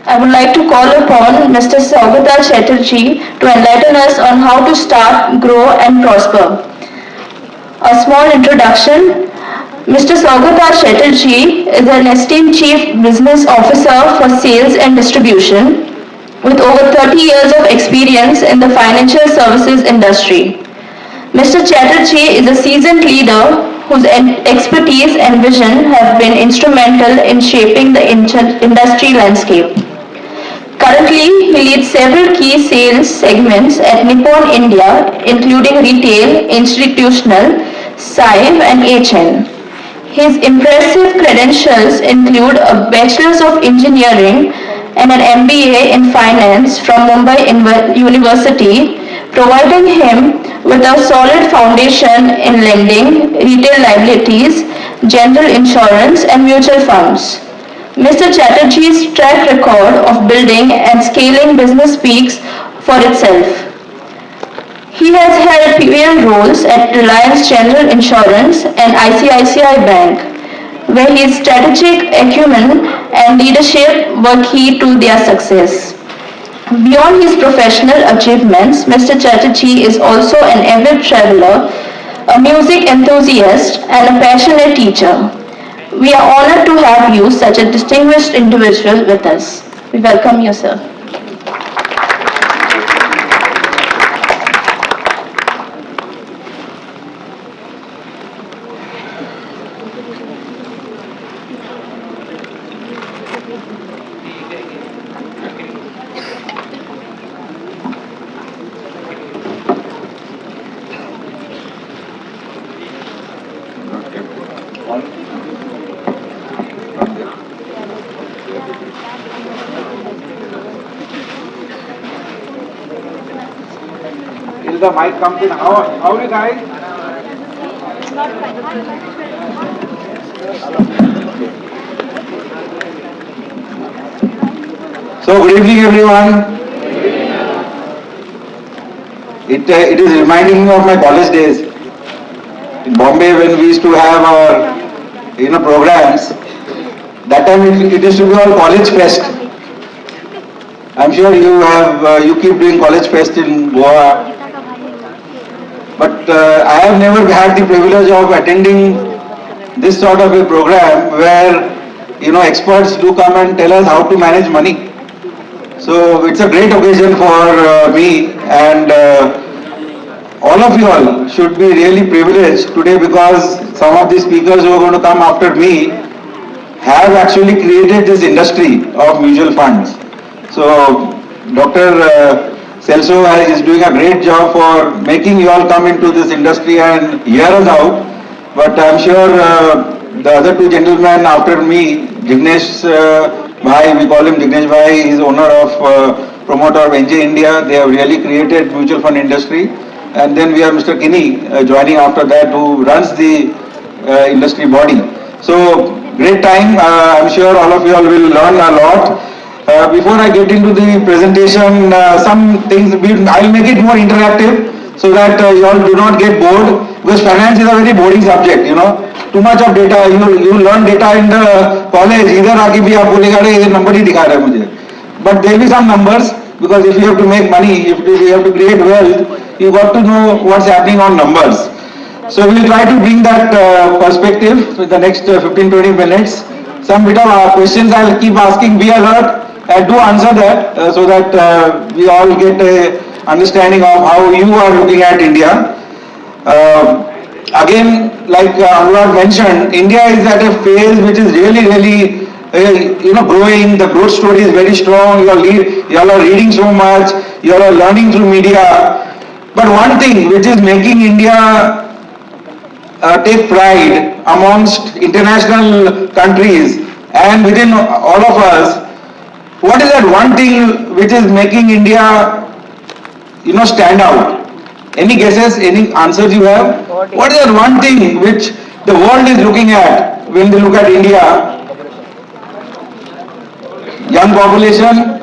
I would like to call upon Mr. Saugata Chatterjee to enlighten us on how to start, grow and prosper. A small introduction. Mr. Saugata Chatterjee is an esteemed Chief Business Officer for Sales and Distribution with over 30 years of experience in the financial services industry. Mr. Chatterjee is a seasoned leader whose expertise and vision have been instrumental in shaping the industry landscape. Currently, he leads several key sales segments at Nippon India, including retail, institutional, SAIV, and HN. His impressive credentials include a Bachelor's of Engineering and an MBA in Finance from Mumbai University, providing him with a solid foundation in lending, retail liabilities, general insurance, and mutual funds. Mr. Chatterjee's track record of building and scaling business speaks for itself. He has held pivotal roles at Reliance General Insurance and ICICI Bank, where his strategic acumen and leadership were key to their success. Beyond his professional achievements, Mr. Chatterjee is also an avid traveler, a music enthusiast, and a passionate teacher. We are honored to have you, such a distinguished individual, with us. We welcome you, sir. Till the mic comes in, how are you guys? So good evening everyone. It is reminding me of my college days in Bombay when we used to have our programs. That time it used to be all college fest. I'm sure you keep doing college fest in Goa. But I have never had the privilege of attending this sort of a program where experts do come and tell us how to manage money. So it's a great occasion for me, and all of you all should be really privileged today because some of the speakers who are going to come after me have actually created this industry of mutual funds. So Dr. Celso is doing a great job for making you all come into this industry and hear us out. But I'm sure the other two gentlemen after me, Jignesh Bhai, we call him Jignesh Bhai, he is owner of promoter of NJ India. They have really created mutual fund industry. And then we have Mr. Kinney joining after that, who runs the industry body. So great time. I'm sure all of you all will learn a lot. Before I get into the presentation, some things, I'll make it more interactive so that you all do not get bored, because finance is a very boring subject, Too much of data, you learn data in the college, इधर आके भी आप बोलेगा रे ये number ही दिखा रहा है मुझे. But there will be some numbers, because if you have to make money, if you have to create wealth, you got to know what's happening on numbers. So we will try to bring that perspective in the next 15-20 minutes. Some bit of questions I'll keep asking, be alert. Do answer that so that we all get a understanding of how you are looking at India. Again, like Anurag mentioned, India is at a phase which is really growing. The growth story is very strong. You all are reading so much. You all are learning through media. But one thing which is making India take pride amongst international countries and within all of us, what is that one thing which is making India, stand out? Any guesses, any answers you have? What is that one thing which the world is looking at when they look at India? Young population?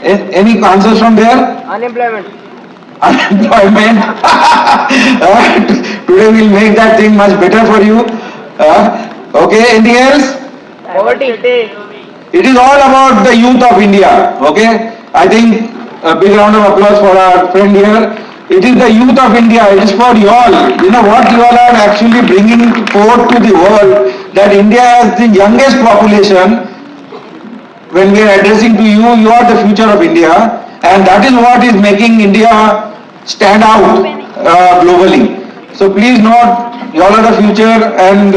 Any answers from there? Unemployment. Unemployment. Today we'll make that thing much better for you. Okay, anything else? Poverty. It is all about the youth of India, okay? I think a big round of applause for our friend here. It is the youth of India, it is for you all. You know what you all are actually bringing forth to the world, that India has the youngest population. When we are addressing to you, you are the future of India, and that is what is making India stand out globally. So please note, you all are the future, and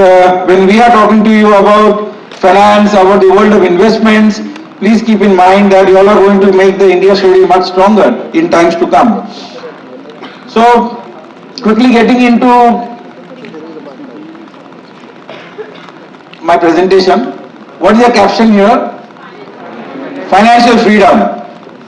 when we are talking to you about finance, about the world of investments, please keep in mind that you all are going to make the India story much stronger in times to come. So, quickly getting into my presentation. What is the caption here? Financial freedom.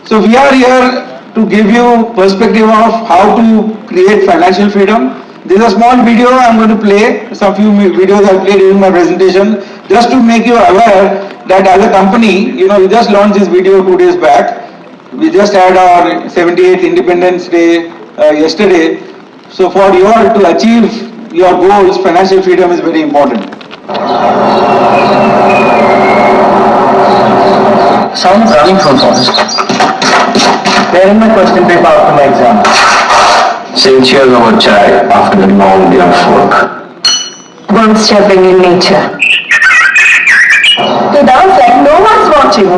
So we are here to give you perspective of how to create financial freedom. This is a small video I'm going to play. Some few videos I played during my presentation, just to make you aware that as a company, you know, we just launched this video 2 days back. We just had our 78th Independence Day yesterday. So for you all to achieve your goals, financial freedom is very important. Someone's running from forest. They're in my question paper after my exam. Saying cheers over chai after the long day of work. Birds chirping in nature. Without that, no one's watching.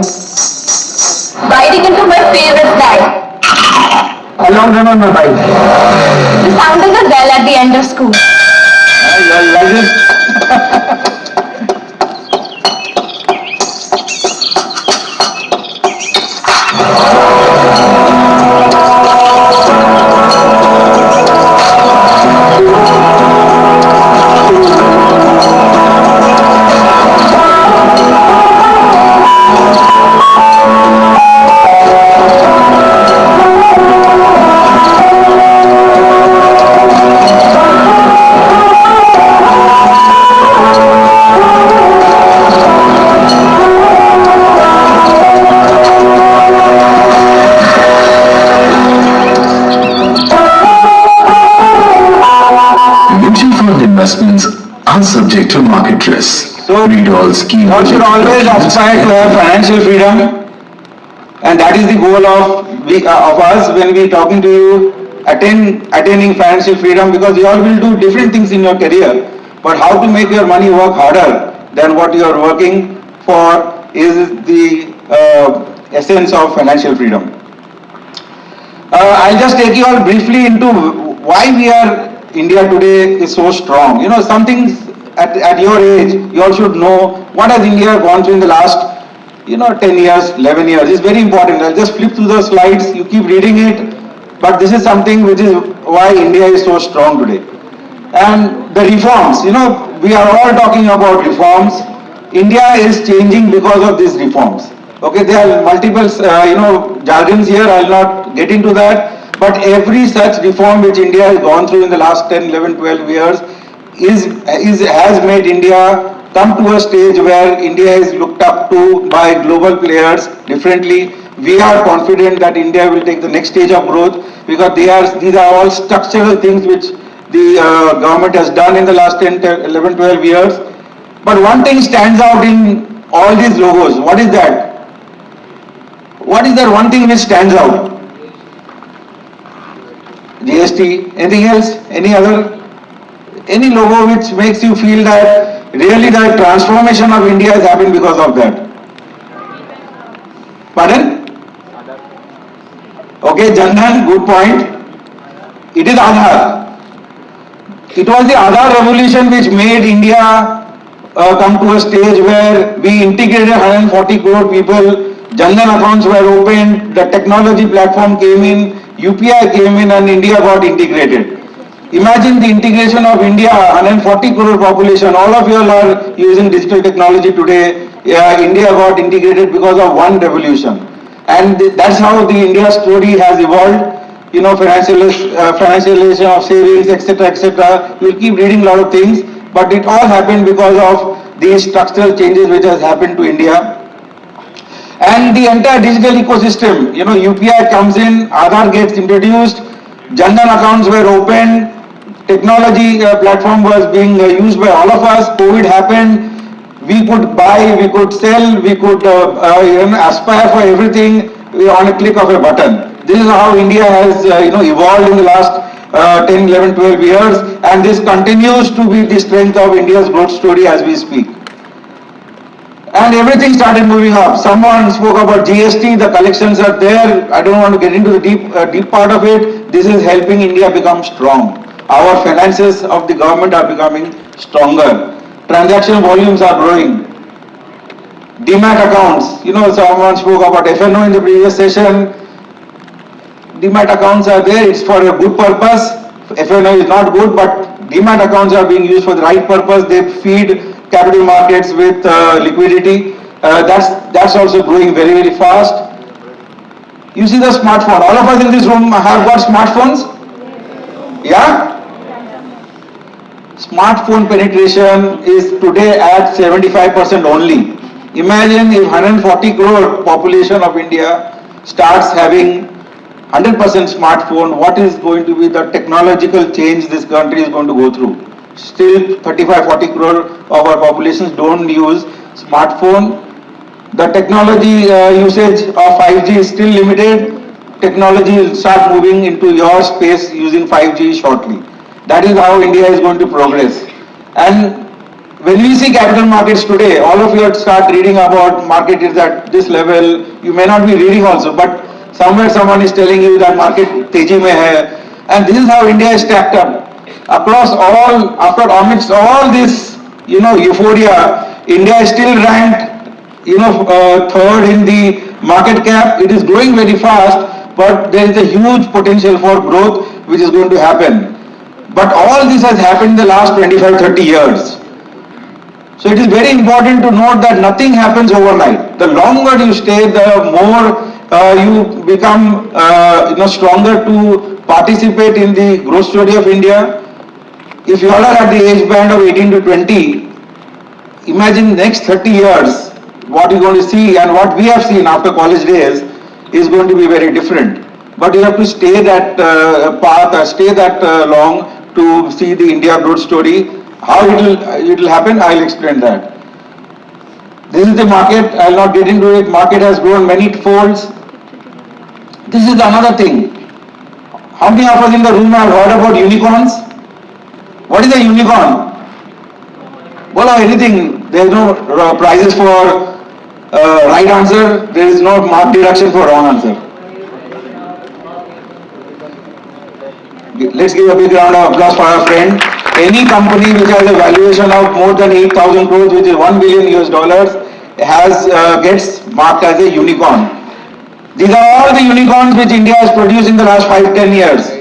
Biting into my favorite guy. A long run on my bike. The sounding a bell at the end of school. Investments are subject to market risk. So, read all schemes. one should always aspire to have financial freedom, and that is the goal of us when we are talking to you, attaining financial freedom, because you all will do different things in your career, but how to make your money work harder than what you are working for is the essence of financial freedom. I'll just take you all briefly into why India today is so strong. You know, some things at your age, you all should know what has India gone through in the last, 10 years, 11 years. It's very important. I'll just flip through the slides, you keep reading it, but this is something which is why India is so strong today. And the reforms, we are all talking about reforms. India is changing because of these reforms. Okay, there are multiple, jargons here, I'll not get into that. But every such reform which India has gone through in the last 10, 11, 12 years has made India come to a stage where India is looked up to by global players differently. We are confident that India will take the next stage of growth, because these are all structural things which the government has done in the last 10, 11, 12 years. But one thing stands out in all these logos. What is that? What is that one thing which stands out? GST, anything else? Any logo which makes you feel that really the transformation of India has happened because of that? Pardon? Okay, Jan Dhan, good point. It is Aadhaar. It was the Aadhaar revolution which made India come to a stage where we integrated 140 crore people, Jan Dhan accounts were opened, the technology platform came in, UPI came in, and India got integrated. Imagine the integration of India, 140 crore population, all of you are using digital technology today. India got integrated because of one revolution. And that's how the India story has evolved. Financialization of savings, etc., etc. You'll keep reading a lot of things, but it all happened because of these structural changes which has happened to India. And the entire digital ecosystem, UPI comes in, Aadhaar gets introduced, Jan Dhan accounts were opened, technology platform was being used by all of us, COVID happened, We could buy, we could sell, we could aspire for everything on a click of a button. This is how India has evolved in the last 10, 11, 12 years, and this continues to be the strength of India's growth story as we speak. And everything started moving up. Someone spoke about GST, the collections are there. I don't want to get into the deep part of it. This is helping India become strong. Our finances of the government are becoming stronger. Transaction volumes are growing. Demat accounts, someone spoke about FNO in the previous session. Demat accounts are there, it's for a good purpose. FNO is not good, but Demat accounts are being used for the right purpose. They feed capital markets with liquidity. That's also growing very, very fast. You see the smartphone. All of us in this room have got smartphones? Yeah? Smartphone penetration is today at 75% only. Imagine if 140 crore population of India starts having 100% smartphone, what is going to be the technological change this country is going to go through? Still 35-40 crore of our populations don't use smartphone. The technology usage of 5G is still limited. Technology will start moving into your space using 5G shortly. That is how India is going to progress. And when we see capital markets today, all of you start reading about market is at this level. You may not be reading also, but somewhere someone is telling you that market teji mein hai. And this is how India is stacked up. Across all, amidst all this, euphoria, India is still ranked, third in the market cap. It is growing very fast, but there is a huge potential for growth which is going to happen. But all this has happened in the last 25-30 years. So it is very important to note that nothing happens overnight. The longer you stay, the more you become stronger to participate in the growth story of India. If you all are at the age band of 18 to 20, imagine next 30 years, what you're going to see and what we have seen after college days is going to be very different. But you have to stay that path, stay that long to see the India growth story. How it will happen, I'll explain that. This is the market, I'll not get into it. Market has grown many folds. This is another thing. How many of us in the room have heard about unicorns? What is a unicorn? Well, anything. There is no prizes for right answer. There is no mark deduction for wrong answer. Let's give a big round of applause for our friend. Any company which has a valuation of more than 8,000 crores, which is $1 billion US, gets marked as a unicorn. These are all the unicorns which India has produced in the last 5-10 years.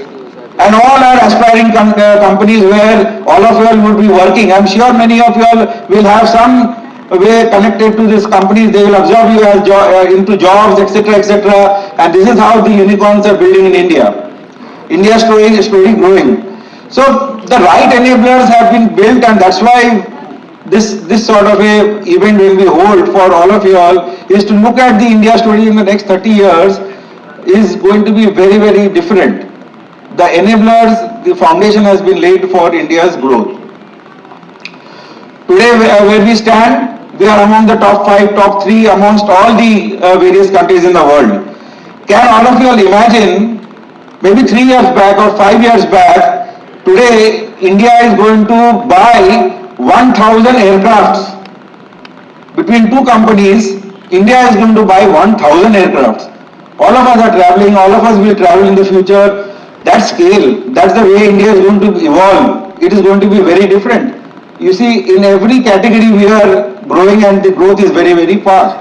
And all are aspiring companies where all of you all would be working. I'm sure many of you all will have some way connected to these companies. They will absorb you as into jobs, etc., etc. And this is how the unicorns are building in India. India's story is slowly growing. So the right enablers have been built, and that's why this sort of a event will be hold for all of you all is to look at the India story in the next 30 years is going to be very, very different. The enablers, the foundation has been laid for India's growth. Today, where we stand, we are among the top 5, top 3 amongst all the various countries in the world. Can all of you all imagine, maybe 3 years back or 5 years back, today India is going to buy 1,000 aircrafts. Between two companies, India is going to buy 1,000 aircrafts. All of us are traveling, all of us will travel in the future. That scale, that's the way India is going to evolve. It is going to be very different. You see, in every category we are growing and the growth is very, very fast.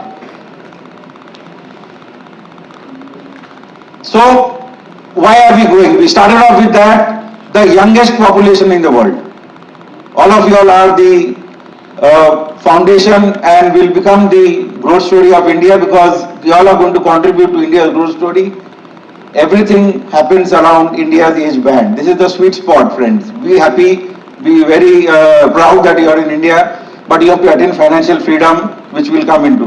So, why are we growing? We started off with that, the youngest population in the world. All of you all are the foundation and will become the growth story of India because you all are going to contribute to India's growth story. Everything happens around India's age band. This is the sweet spot, friends. Be happy, be very proud that you are in India, but you have to attain financial freedom, which will come into.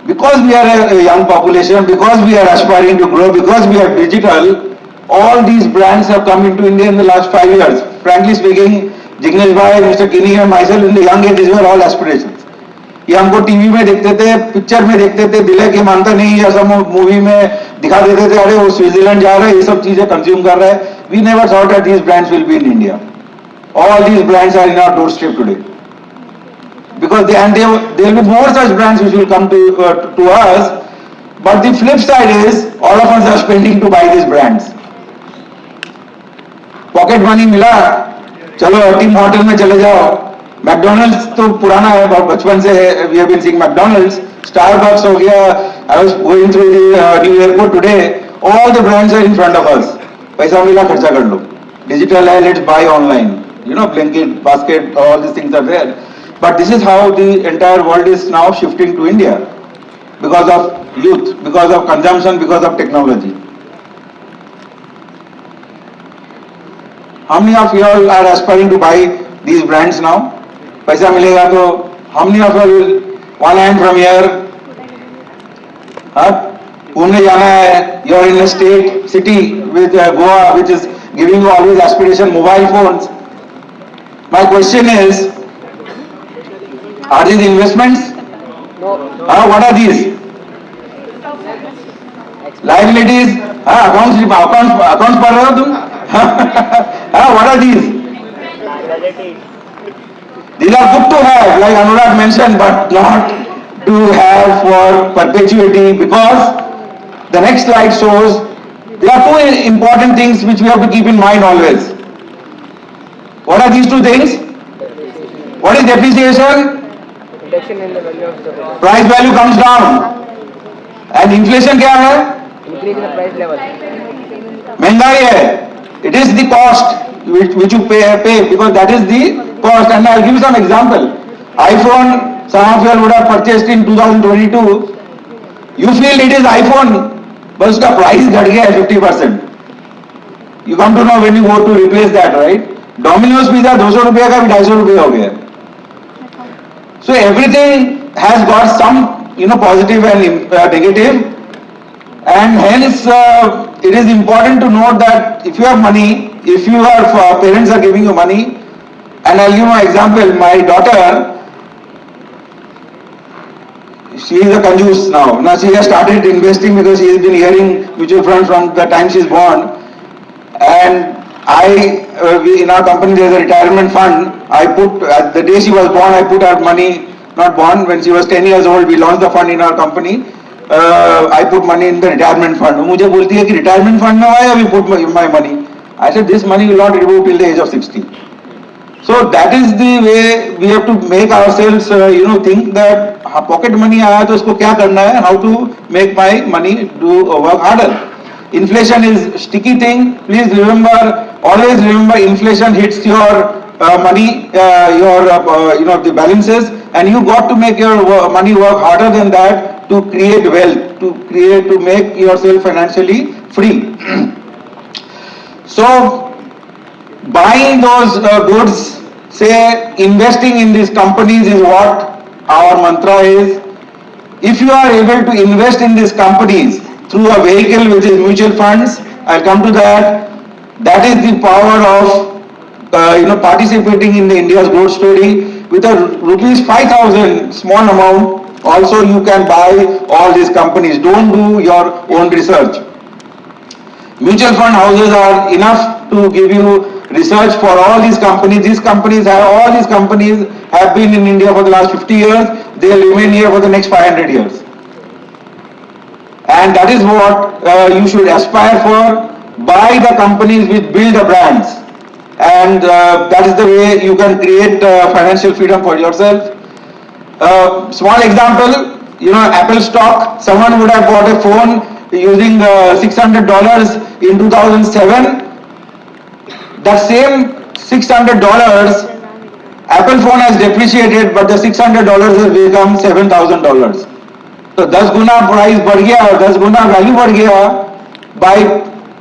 Because we are a young population, because we are aspiring to grow, because we are digital, all these brands have come into India in the last 5 years. Frankly speaking, Jignesh Bhai, Mr. Kini and myself in the young age, these were all aspirations. ये हमको TV में देखते थे, picture में देखते थे, दिल है कि मानता नहीं, या सब मूवी में दिखा देते थे, अरे वो स्विट्जरलैंड जा रहा है, ये सब चीजें कंज्यूम कर रहा है. We never thought that these brands will be in India. All these brands are in our doorstep today. Because there will be more such brands which will come to us. But the flip side is, all of us are spending to buy these brands. Pocket money मिला, चलो team hotel में चले जाओ. McDonald's तो पुराना है, बहुत बचपन से है. We have been seeing McDonald's. Starbucks हो गया. I was going through the new airport today. All the brands are in front of us. पैसा मिला खर्चा कर लो. Digital है, let's buy online. You know, Blinkit, Basket, all these things are there. But this is how the entire world is now shifting to India. Because of youth, because of consumption, because of technology. How many of you all are aspiring to buy these brands now? पैसा मिलेगा तो how many of you will one hand from here? घूमने जाना है, you are in a state, city with Goa, which is giving you always aspiration, mobile phones. My question is, are these investments? No. What are these? Liabilities? Accounts पढ़ रहे हो तुम? What are these? These are good to have, like Anurag mentioned, but not to have for perpetuity, because the next slide shows there are two important things which we have to keep in mind always. What are these two things? What is depreciation? Reduction in the value of the product. Price value comes down. And inflation क्या है? Increase in the price level. महंगाई है. It is the cost which you pay because that is the cost. And I'll give you some example. iPhone, some of you would have purchased in 2022. You feel it is iPhone, but उसका price घट गया है 50%. You come to know when you go to replace that, right? Domino's pizza 200 रुपये का भी 250 रुपये हो गया. So everything has got some, positive and negative, and hence it is important to note that if you have money, if your parents are giving you money, and I'll give you an example. My daughter, she is a conjuice now. Now she has started investing because she has been hearing mutual funds from the time she is born, and in our company there is a retirement fund. I put, the day she was born, I put her money, not born, when she was 10 years old, we launched the fund in our company. I put money in the retirement fund. मुझे बोलती है कि retirement fund में why have you put my money? I said this money will not remove till the age of 60. So that is the way we have to make ourselves, think that pocket money आया तो उसको क्या करना है? How to make my money do work harder? Inflation is sticky thing. Please remember, always remember, inflation hits your money, the balances, and you got to make your money work harder than that to create wealth, to make yourself financially free. So buying those goods, say investing in these companies is what our mantra is. If you are able to invest in these companies through a vehicle which is mutual funds, I'll come to that. That is the power of participating in the India's growth story. With a rupees 5,000 small amount, also you can buy all these companies. Don't do your own research. Mutual fund houses are enough to give you research for all these companies. All these companies have been in India for the last 50 years. They will remain here for the next 500 years. And that is what you should aspire for. Buy the companies which build the brands. And that is the way you can create financial freedom for yourself. Small example, Apple stock. Someone would have bought a phone using $600 in 2007. That same $600, Apple phone has depreciated, but the $600 has become $7,000. So 10 Guna price बढ़ गया और 10 गुना value बढ़ गया by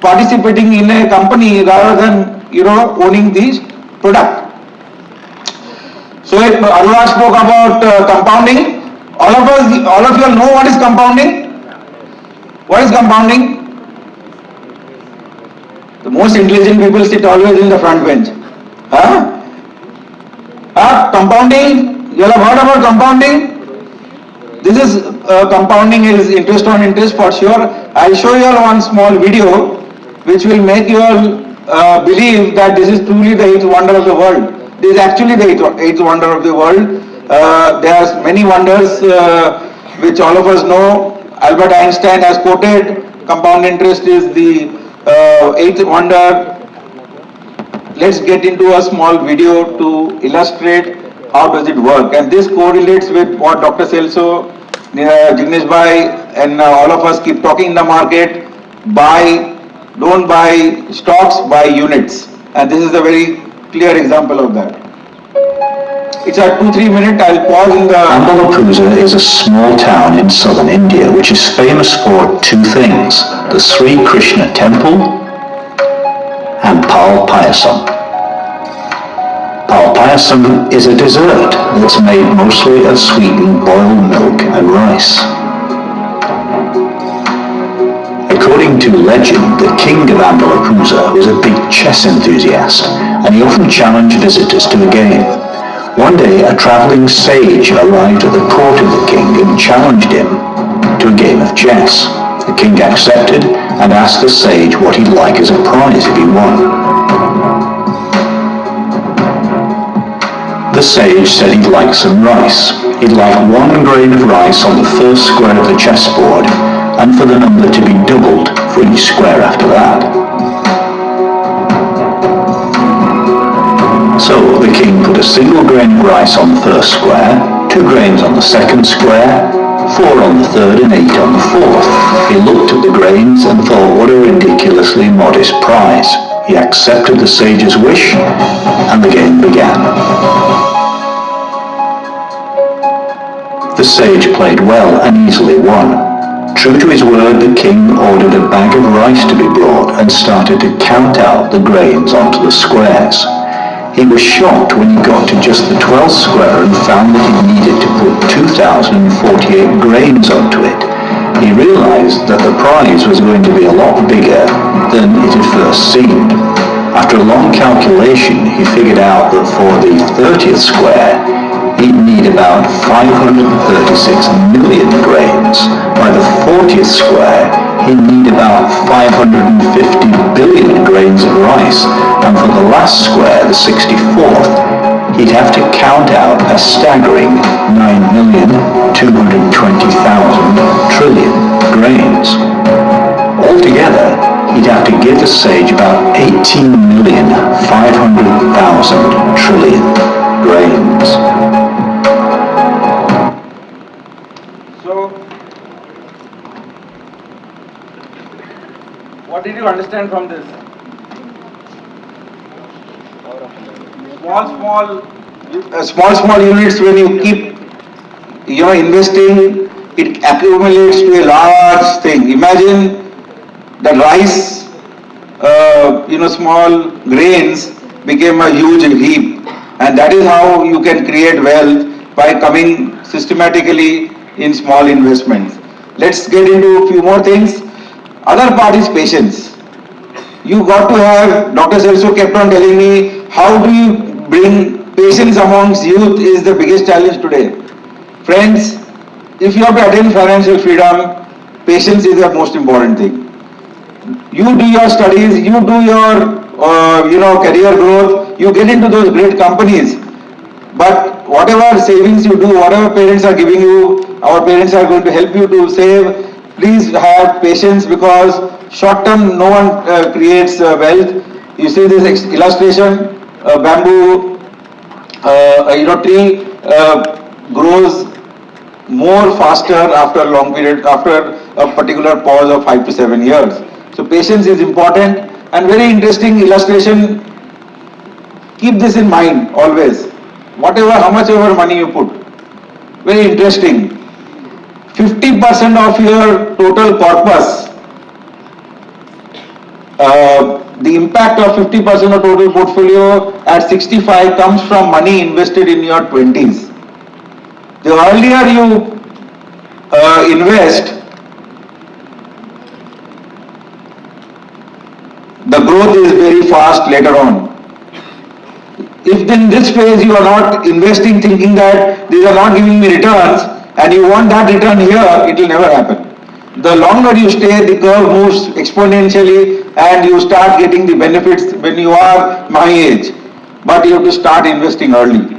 participating in a company rather than owning the product. So Anurag spoke about compounding. All of you know what is compounding? What is compounding? The most intelligent people sit always in the front bench. compounding, you all have heard about compounding? This is compounding is interest on interest for sure. I'll show you all one small video which will make you all believe that this is truly the eighth wonder of the world. This is actually the eighth wonder of the world. There are many wonders which all of us know. Albert Einstein has quoted compound interest is the eighth wonder. Let's get into a small video to illustrate how does it work, and this correlates with what Dr. Celso, Jignesh Bhai and all of us keep talking in the market. Don't buy stocks, buy units, and this is a very clear example of that. It's a 2-3 minute, I'll pause in the... Ambalapuzha is a small town in southern India which is famous for two things, the Sri Krishna temple and Pal Payasam. Pal Payasam is a dessert that's made mostly of sweetened boiled milk and rice. According to legend, the king of Ambalapuzha was a big chess enthusiast, and he often challenged visitors to a game. One day, a travelling sage arrived at the court of the king and challenged him to a game of chess. The king accepted and asked the sage what he'd like as a prize if he won. The sage said he'd like some rice. He'd like 1 grain of rice on the first square of the chessboard, and for the number to be doubled for each square after that. So the king put a single grain of rice on the first square, 2 grains on the second square, 4 on the third and 8 on the fourth. He looked at the grains and thought, what a ridiculously modest prize. He accepted the sage's wish, and the game began. The sage played well and easily won. True to his word, the king ordered a bag of rice to be brought and started to count out the grains onto the squares. He was shocked when he got to just the 12th square and found that he needed to put 2,048 grains onto it. He realized that the prize was going to be a lot bigger than it had first seemed. After a long calculation, he figured out that for the 30th square, he'd need about 536 million grains. By the 40th square, he'd need about 550 billion grains of rice. And for the last square, the 64th, he'd have to count out a staggering 9,220,000 trillion grains. Altogether, he'd have to give the sage about 18,500,000 trillion grains. So, what did you understand from this? Small units, when you keep, investing, it accumulates to a large thing. Imagine the rice, small grains became a huge heap, and that is how you can create wealth, by coming systematically in small investments. Let's get into a few more things. Other part is patience. You got to have, Dr. Celso kept on telling me, how do you bring patience amongst youth is the biggest challenge today. Friends, if you have to attain financial freedom, patience is the most important thing. You do your studies, you do your, career growth, you get into those great companies. But whatever savings you do, whatever parents are giving you, our parents are going to help you to save. Please have patience, because short term no one creates wealth. You see this illustration, bamboo, tree grows more faster after a long period, after a particular pause of 5 to 7 years. So patience is important, and very interesting illustration. Keep this in mind always. How much ever money you put. Very interesting. 50% of your total corpus, the impact of 50% of total portfolio at 65 comes from money invested in your 20s. The earlier you invest, the growth is very fast later on. if in this phase you are not investing thinking that these are not giving me returns and you want that return here, it will never happen. The longer you stay, the curve moves exponentially and you start getting the benefits when you are my age. But you have to start investing early.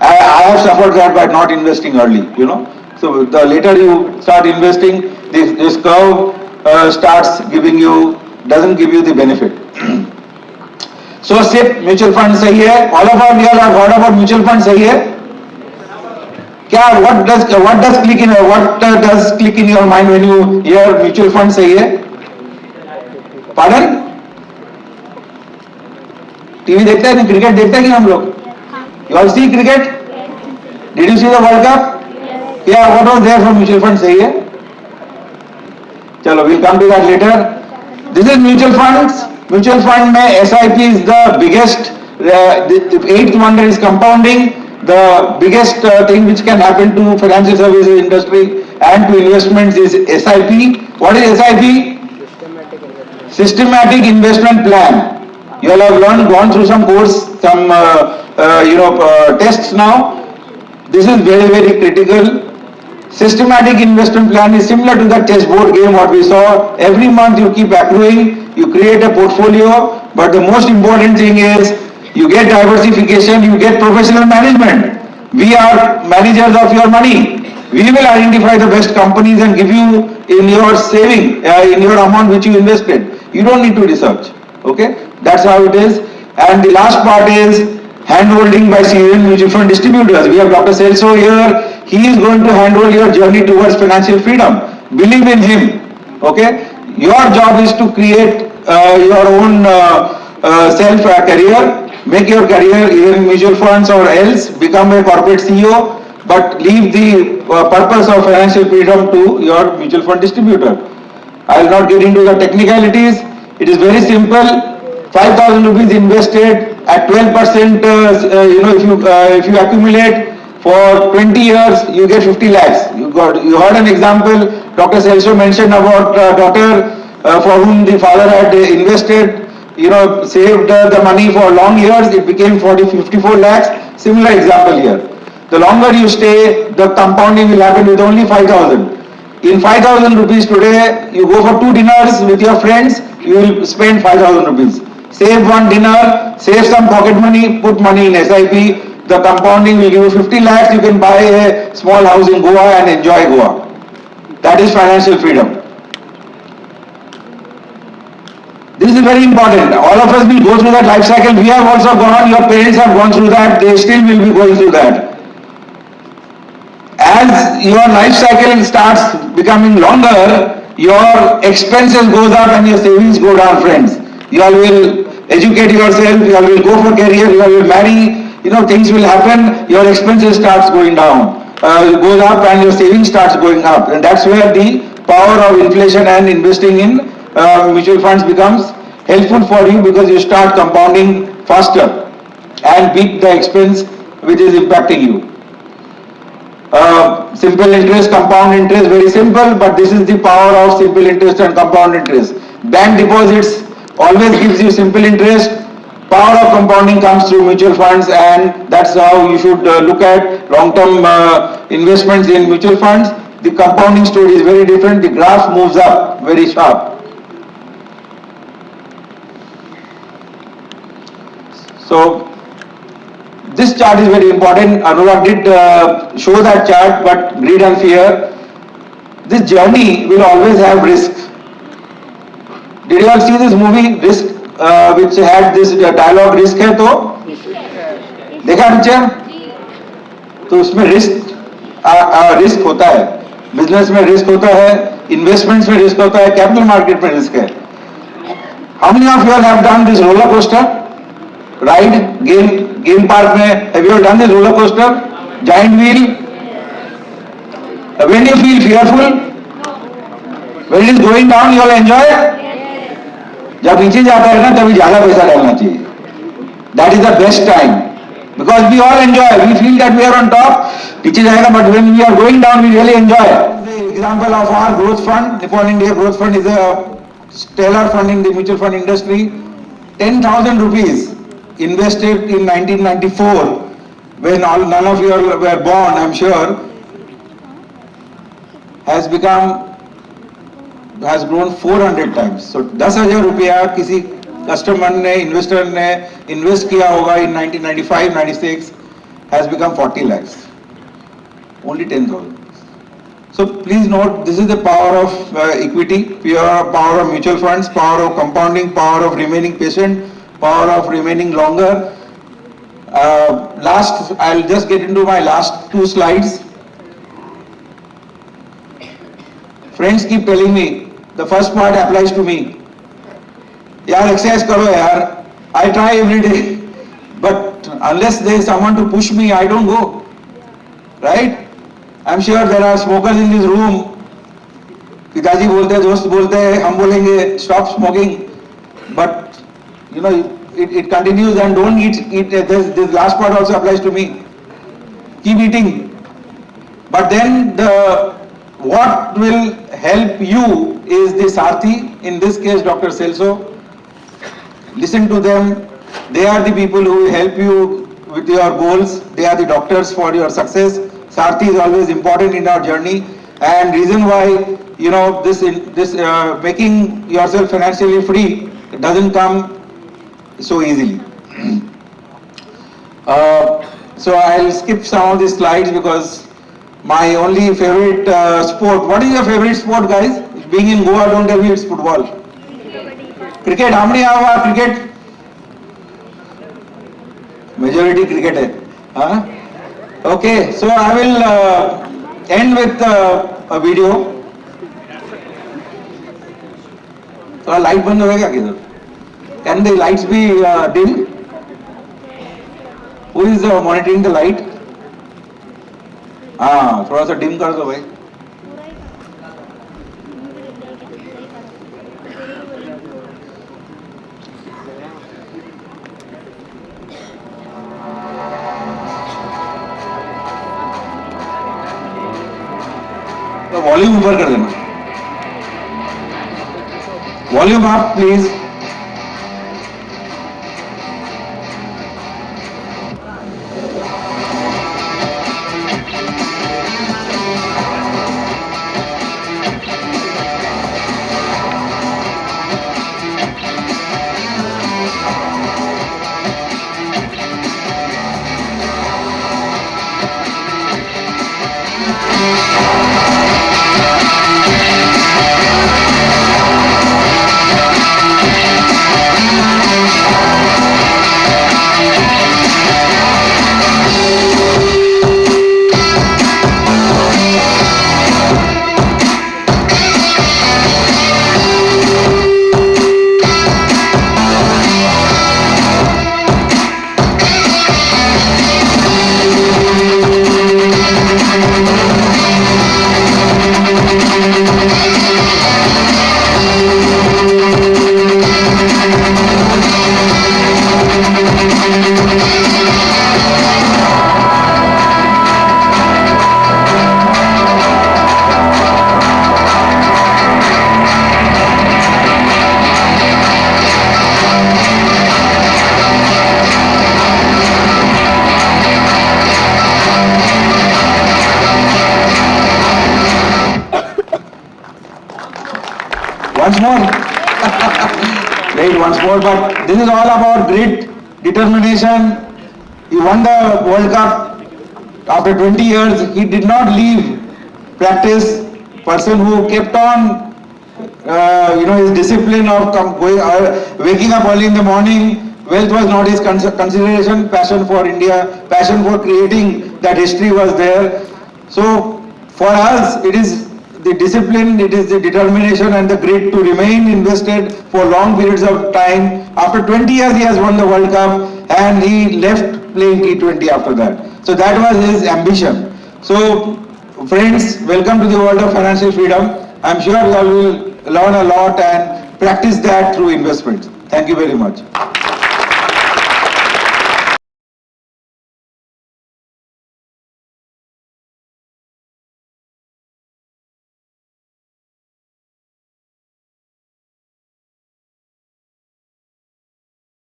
I have suffered that by not investing early, you know. So the later you start investing, this curve starts giving you, doesn't give you the benefit. So SIP mutual fund सही है. All of us here have heard about mutual fund सही है. क्या what does click in your mind when you hear mutual fund सही है? Pardon? TV देखते हैं, cricket देखते हैं कि हम लोग? You all see cricket? Did you see the World Cup? Yeah, what was there for mutual fund सही है? चलो, we'll come to that later. This is mutual funds. Mutual fund में SIP is the biggest. The eighth wonder is compounding. The biggest thing which can happen to financial services industry and to investments is SIP. What is SIP? Systematic investment plan. You all have gone through some course, some tests now. This is very, very critical. Systematic investment plan is similar to the chessboard game what we saw. Every month you keep accruing, you create a portfolio, but the most important thing is you get diversification, you get professional management. We are managers of your money. We will identify the best companies and give you in your saving, in your amount which you invested. You don't need to research. Okay? That's how it is. And the last part is hand-holding by seasoned mutual fund distributors. We have Dr. Celso here. He is going to handhold your journey towards financial freedom. Believe in him. Okay? Your job is to create your own self-career. Make your career either in mutual funds or else. Become a corporate CEO. But leave the purpose of financial freedom to your mutual fund distributor. I will not get into the technicalities. It is very simple. 5,000 rupees invested at 12%, if you accumulate for 20 years, you get 50 lakhs. You heard an example, Dr. Celso mentioned about a daughter for whom the father had invested, saved the money for long years, it became 54 lakhs. Similar example here. The longer you stay, the compounding will happen with only 5,000. In 5,000 rupees today, you go for 2 dinners with your friends, you will spend 5,000 rupees. Save one dinner, save some pocket money, put money in SIP. The compounding will give you 50 lakhs. You can buy a small house in Goa and enjoy Goa. That is financial freedom. This is very important. All of us will go through that life cycle. We have also gone, your parents have gone through that. They still will be going through that. As your life cycle starts becoming longer, your expenses goes up and your savings go down, friends. You all will educate yourself, you all will go for career, you all will marry, things will happen, your expenses starts going down, goes up and your savings starts going up. And that's where the power of inflation and investing in mutual funds becomes helpful for you because you start compounding faster and beat the expense which is impacting you. Simple interest, compound interest, very simple, but this is the power of simple interest and compound interest. Bank deposits always gives you simple interest. Power of compounding comes through mutual funds, and that's how you should look at long-term investments in mutual funds. The compounding story is very different. The graph moves up very sharp. So this chart is very important. Anurag did show that chart, but greed and fear. This journey will always have risk. Did you all see this movie, Risk, which had this dialogue, risk है तो देखा picture? तो उसमें risk होता है, business में risk होता है, इन्वेस्टमेंट्स में रिस्क होता है, कैपिटल मार्केट में रिस्क है. How many of you all have done this roller coaster ride, game park में? Have you all done this roller coaster, giant wheel? When you feel fearful, when it is going down, you all enjoy it. जब नीचे जाता है ना तभी ज्यादा पैसा डालना चाहिए. That is the best time because we all enjoy. We feel that we are on top. नीचे जाएगा, but when we are going down, we really enjoy. The example of our growth fund, Nippon India Growth Fund, is a stellar fund in the mutual fund industry. 10,000 rupees invested in 1994, when none of you were born, I'm sure, has grown 400 times. So 10,000 रुपया किसी customer ने, investor ने invest किया होगा in 1995-96 has become 40 lakhs. Only 10,000. So please note, this is the power of equity, power of mutual funds, power of compounding, power of remaining patient, power of remaining longer. I'll just get into my last 2 slides. Friends keep telling me, the first part applies to me. यार exercise करो यार. I try every day, but unless there is someone to push me, I don't go. Right? I'm sure there are smokers in this room. पिताजी बोलते हैं, दोस्त बोलते हैं, हम बोलेंगे stop smoking, but you know it continues, and don't eat. This last part also applies to me. Keep eating, but then what will help you is the Sarthi, in this case Dr. Celso. Listen to them. They are the people who will help you with your goals. They are the doctors for your success. Sarthi is always important in our journey, and reason why, you know, this making yourself financially free doesn't come so easily. So I'll skip some of these slides because my only favorite sport. What is your favorite sport, guys? Being in Goa, don't tell me it's football. Cricket. How many have cricket? Majority cricket hai. Huh? Okay, so I will end with a video. थोड़ा light बंद होएगा किधर? Can the lights be dim? Who is monitoring the light? हाँ, थोड़ा सा dim कर दो भाई. तो वॉल्यूम ऊपर कर देना. Volume up please. Once more. Wait, once more, but this is all about grit, determination. He won the World Cup after 20 years. He did not leave practice. Person who kept on, his discipline of waking up early in the morning. Wealth was not his consideration. Passion for India, passion for creating that history was there. So for us, it is the discipline, it is the determination and the grit to remain invested for long periods of time. After 20 years, he has won the World Cup, and he left playing T20 after that. So that was his ambition. So friends, welcome to the world of financial freedom. I'm sure you all will learn a lot and practice that through investments. Thank you very much.